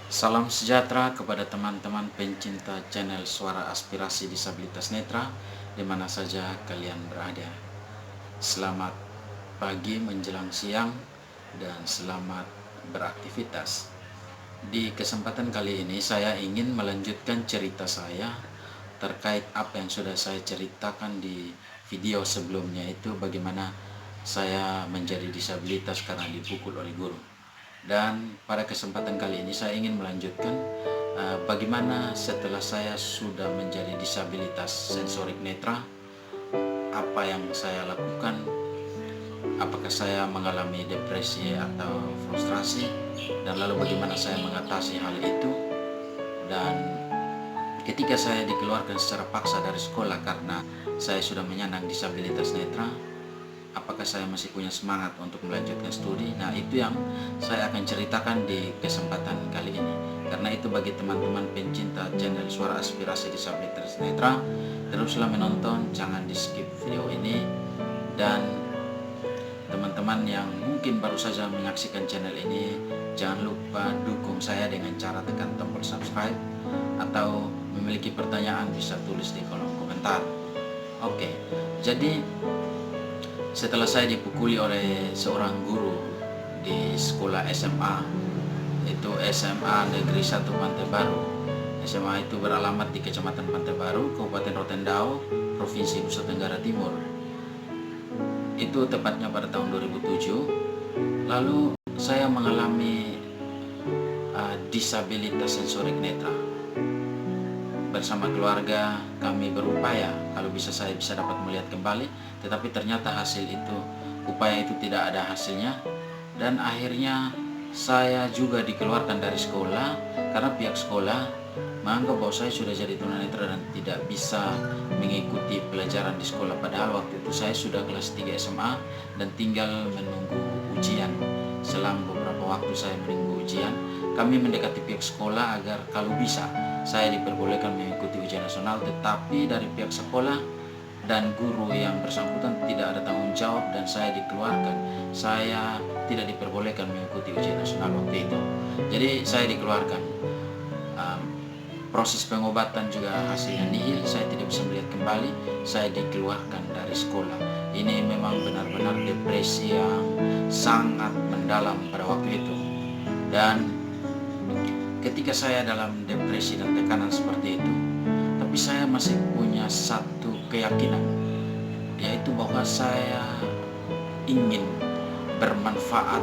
Salam sejahtera kepada teman-teman pencinta channel Suara Aspirasi Disabilitas Netra di mana saja kalian berada. Selamat pagi menjelang siang dan selamat beraktivitas. Di kesempatan kali ini saya ingin melanjutkan cerita saya terkait apa yang sudah saya ceritakan di video sebelumnya, itu bagaimana saya menjadi disabilitas karena dipukul oleh guru. Dan pada kesempatan kali ini saya ingin melanjutkan bagaimana setelah saya sudah menjadi disabilitas sensorik netra, apa yang saya lakukan, apakah saya mengalami depresi atau frustrasi, dan lalu bagaimana saya mengatasi hal itu. Dan ketika saya dikeluarkan secara paksa dari sekolah karena saya sudah menyandang disabilitas netra, apakah saya masih punya semangat untuk melanjutkan studi? Nah, itu yang saya akan ceritakan di kesempatan kali ini. Karena itu bagi teman-teman pencinta channel Suara Aspirasi Disabilitas Netra, teruslah menonton, jangan di skip video ini. Dan teman-teman yang mungkin baru saja menyaksikan channel ini, jangan lupa dukung saya dengan cara tekan tombol subscribe, atau memiliki pertanyaan bisa tulis di kolom komentar. Oke, jadi setelah saya dipukuli oleh seorang guru di sekolah SMA, itu SMA Negeri 1 Pantai Baru. SMA itu beralamat di Kecamatan Pantai Baru, Kabupaten Rotendao, Provinsi Nusa Tenggara Timur. Itu tepatnya pada tahun 2007. Lalu saya mengalami disabilitas sensorik netra. Bersama keluarga kami berupaya kalau bisa saya bisa dapat melihat kembali, tetapi ternyata hasil itu, upaya itu tidak ada hasilnya. Dan akhirnya saya juga dikeluarkan dari sekolah karena pihak sekolah menganggap bahwa saya sudah jadi tunanetra dan tidak bisa mengikuti pelajaran di sekolah, padahal waktu itu saya sudah kelas 3 SMA dan tinggal menunggu ujian. Selang beberapa waktu saya menunggu ujian, kami mendekati pihak sekolah agar kalau bisa saya diperbolehkan mengikuti ujian nasional, tetapi dari pihak sekolah dan guru yang bersangkutan tidak ada tanggung jawab dan saya dikeluarkan. Saya tidak diperbolehkan mengikuti ujian nasional waktu itu. Jadi saya dikeluarkan. Proses pengobatan juga hasilnya nihil, saya tidak bisa melihat kembali, saya dikeluarkan dari sekolah. Ini memang benar-benar depresi yang sangat mendalam pada waktu itu. Dan ketika saya dalam depresi dan tekanan seperti itu, tapi saya masih punya satu keyakinan, yaitu bahwa saya ingin bermanfaat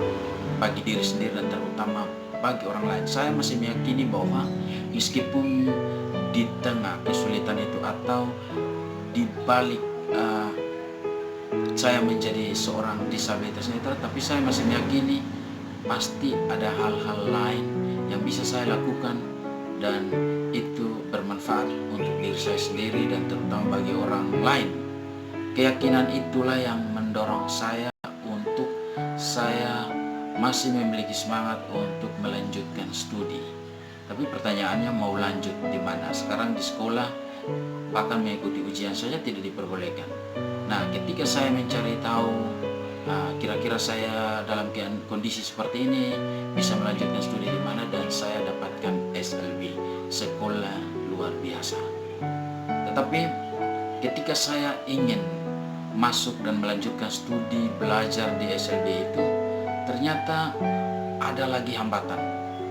bagi diri sendiri dan terutama bagi orang lain. Saya masih meyakini bahwa meskipun di tengah kesulitan itu atau di balik saya menjadi seorang disabilitas netra, tapi saya masih meyakini pasti ada hal-hal lain yang bisa saya lakukan dan itu bermanfaat untuk diri saya sendiri dan terutama bagi orang lain. Keyakinan itulah yang mendorong saya untuk saya masih memiliki semangat untuk melanjutkan studi. Tapi pertanyaannya, mau lanjut di mana? Sekarang di sekolah bahkan mengikuti ujian saja tidak diperbolehkan. Nah, ketika saya mencari tahu kira-kira saya dalam kondisi seperti ini bisa melanjutkan studi di mana, dan saya dapatkan SLB, sekolah luar biasa. Tetapi ketika saya ingin masuk dan melanjutkan studi belajar di SLB itu, ternyata ada lagi hambatan,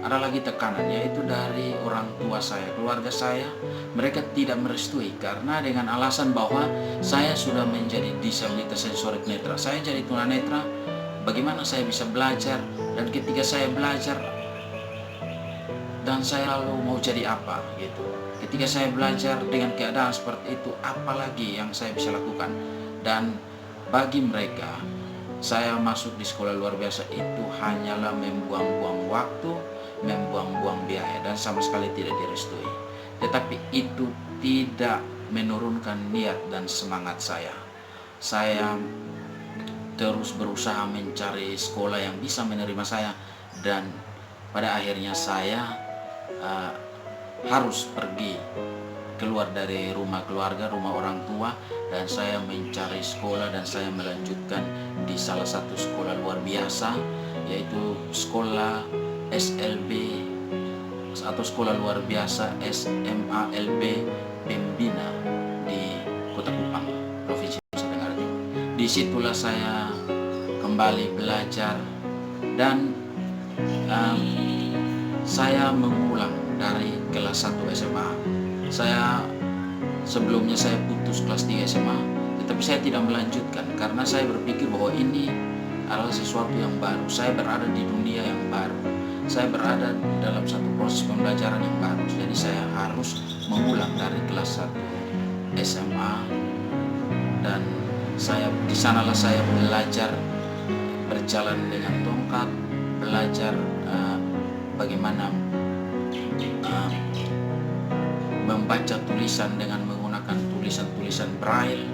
ada lagi tekanan, yaitu dari orang tua saya, keluarga saya. Mereka tidak merestui karena dengan alasan bahwa saya sudah menjadi disabilitas sensorik netra, saya jadi tunanetra, bagaimana saya bisa belajar, dan ketika saya belajar dan saya lalu mau jadi apa gitu. Ketika saya belajar dengan keadaan seperti itu, apalagi yang saya bisa lakukan? Dan bagi mereka, saya masuk di sekolah luar biasa itu hanyalah membuang-buang waktu, membuang-buang biaya, dan sama sekali tidak direstui. Tetapi itu tidak menurunkan niat dan semangat saya. Saya terus berusaha mencari sekolah yang bisa menerima saya, dan pada akhirnya saya harus pergi keluar dari rumah keluarga, rumah orang tua, dan saya mencari sekolah dan saya melanjutkan di salah satu sekolah luar biasa, yaitu sekolah SLB atau sekolah luar biasa SMA LB Pembina di Kota Kupang, Provinsi Nusa Tenggara Timur. Disitulah saya kembali belajar dan saya mengulang dari kelas 1 SMA. Sebelumnya saya putus kelas 3 SMA, tetapi saya tidak melanjutkan karena saya berpikir bahwa ini adalah sesuatu yang baru. Saya berada di dunia yang baru. Saya berada dalam satu proses pembelajaran yang baru. Jadi saya harus mengulang dari kelas 1 SMA, dan di sanalah saya belajar berjalan dengan tongkat, belajar bagaimana membaca tulisan dengan menggunakan tulisan-tulisan braille,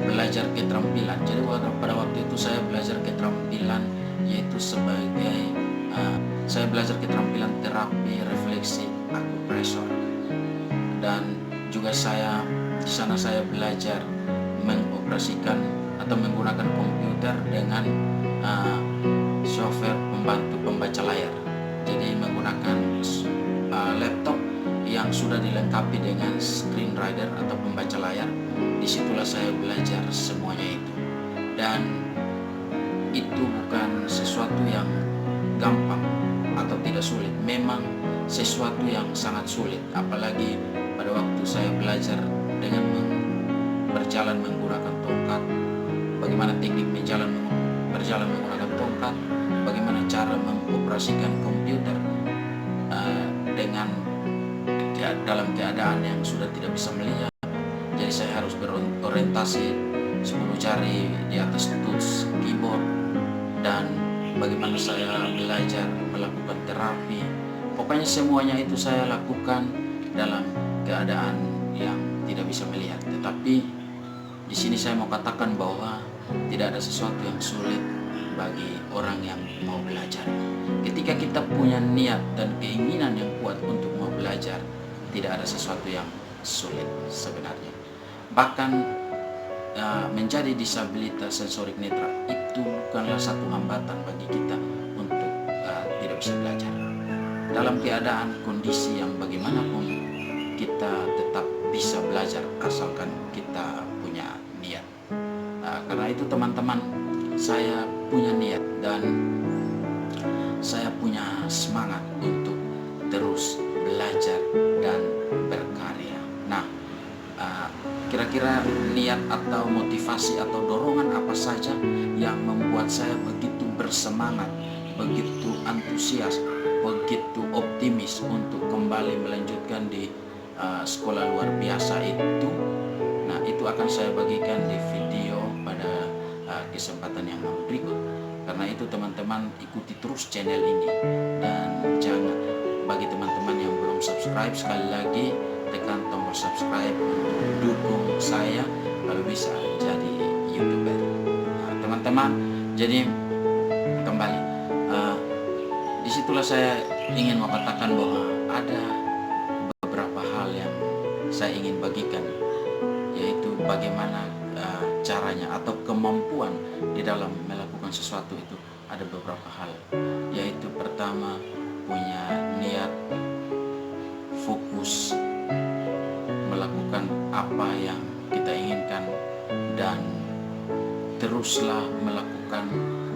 belajar keterampilan. Jadi pada waktu itu saya belajar keterampilan, yaitu saya belajar keterampilan terapi refleksi akupresur, dan juga di sana saya belajar mengoperasikan atau menggunakan komputer dengan software pembantu pembaca layar. Jadi menggunakan laptop yang sudah dilengkapi dengan screen reader atau pembaca layar. Disitulah saya belajar semuanya itu, dan itu bukan sesuatu yang gampang atau tidak sulit. Memang sesuatu yang sangat sulit, apalagi pada waktu saya belajar dengan berjalan menggunakan tongkat, bagaimana teknik berjalan menggunakan tongkat, bagaimana cara mengoperasikan komputer dalam keadaan yang sudah tidak bisa melihat. Jadi saya harus berorientasi 10 jari di atas tools keyboard, dan bagaimana saya belajar melakukan terapi. Pokoknya semuanya itu saya lakukan dalam keadaan yang tidak bisa melihat. Tetapi di sini saya mau katakan bahwa tidak ada sesuatu yang sulit bagi orang yang mau belajar. Ketika kita punya niat dan keinginan yang kuat untuk mau belajar, tidak ada sesuatu yang sulit sebenarnya. Bahkan menjadi disabilitas sensorik netra itu bukanlah satu hambatan bagi kita untuk tidak bisa belajar. Dalam keadaan kondisi yang bagaimanapun, kita tetap bisa belajar asalkan kita punya niat. Karena itu teman-teman, saya punya niat dan saya punya semangat untuk terus belajar dan berkarya. Nah, kira-kira niat atau motivasi atau dorongan apa saja yang membuat saya begitu bersemangat, begitu antusias, begitu optimis untuk kembali melanjutkan di sekolah luar biasa itu? Nah, itu akan saya bagikan di video pada kesempatan yang berikut. Karena itu teman-teman, ikuti terus channel ini, dan jangan, bagi teman-teman yang belum subscribe, sekali lagi tekan tombol subscribe untuk dukung saya lalu bisa jadi YouTuber. Teman-teman, jadi kembali disitulah saya ingin mengatakan bahwa ada beberapa hal yang saya ingin bagikan, yaitu bagaimana caranya atau kemampuan di dalam melakukan sesuatu itu. Ada beberapa hal, yaitu pertama, punya niat, fokus melakukan apa yang kita inginkan, dan teruslah melakukan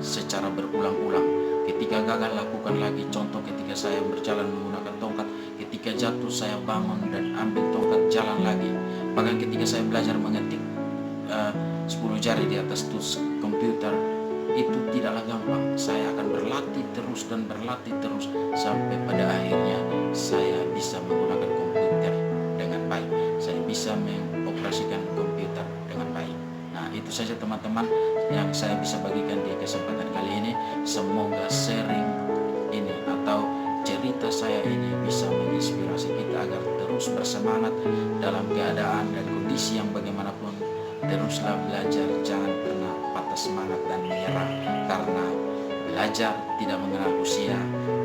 secara berulang-ulang. Ketika gagal, lakukan lagi. Contoh, ketika saya berjalan menggunakan tongkat, ketika jatuh saya bangun dan ambil tongkat, jalan lagi. Bahkan ketika saya belajar mengetik 10 jari di atas tools komputer, itu tidaklah gampang. Saya akan berlatih terus dan berlatih terus sampai pada akhirnya saya bisa menggunakan komputer dengan baik. Saya bisa mengoperasikan komputer dengan baik. Nah, itu saja teman-teman yang saya bisa bagikan di kesempatan kali ini. Semoga sharing ini atau cerita saya ini bisa menginspirasi kita agar terus bersemangat dalam keadaan dan kondisi yang bagaimanapun. Teruslah belajar, jangan pernah patah semangat dan menyerah, karena belajar tidak mengenal usia,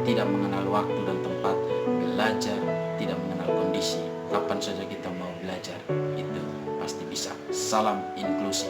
tidak mengenal waktu dan tempat. Belajar tidak mengenal kondisi. Kapan saja kita mau belajar, itu pasti bisa. Salam inklusi.